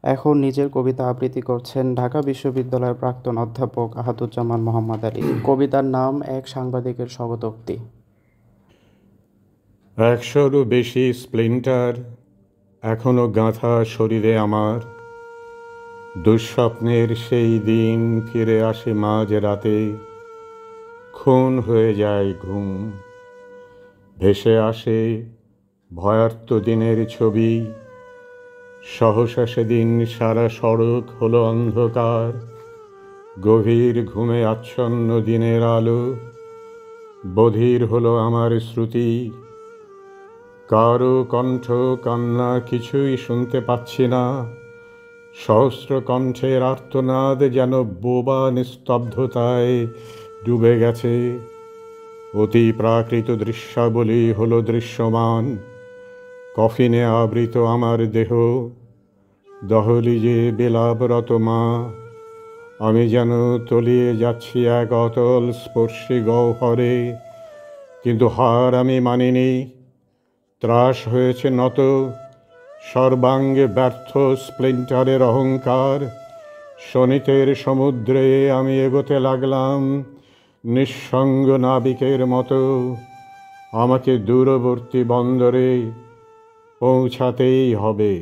এখন নিজের কবিতা আবৃত্তি করছেন ঢাকা বিশ্ববিদ্যালয়ের প্রাক্তন অধ্যাপক আহাদুজ্জামান মোহাম্মদ আলী। কবিতার নাম এক সাংবাদিকের স্বগতোক্তি। 100রও বেশি স্প্লিন্টার এখনো গাঁথা শরীরে আমার। দুঃস্বপ্নের সেই দিন ফিরে আসে মাঝ রাতে, খুন হয়ে যায় ঘুম। ভেসে আসে ভয়ার্ত দিনের ছবি। সহসা সেদিন সারা সড়ক হলো অন্ধকার। গভীর ঘুমে আচ্ছন্ন দিনের আলো বধির হলো আমার শ্রুতি। কারো কণ্ঠ কান্না কিছুই শুনতে পাচ্ছি না। সহস্র কণ্ঠের আর্তনাদ যেন বোবা নিস্তব্ধতায় ডুবে গেছে। অতি প্রাকৃত দৃশ্যাবলী হলো দৃশ্যমান। কফিনে আবৃত আমার দেহ, দহলিজে বিলাপরত মা। আমি যেন তলিয়ে যাচ্ছি এক অতল স্পর্শী গহ্বরে, কিন্তু হার আমি মানিনি। ত্রাস হয়েছে নত, সর্বাঙ্গে ব্যর্থ স্প্লিন্টারের অহংকার। শনিতের সমুদ্রে আমি এগোতে লাগলাম নিঃসঙ্গ নাবিকের মতো। আমাকে দূরবর্তী বন্দরে পৌঁছাতেই হবে।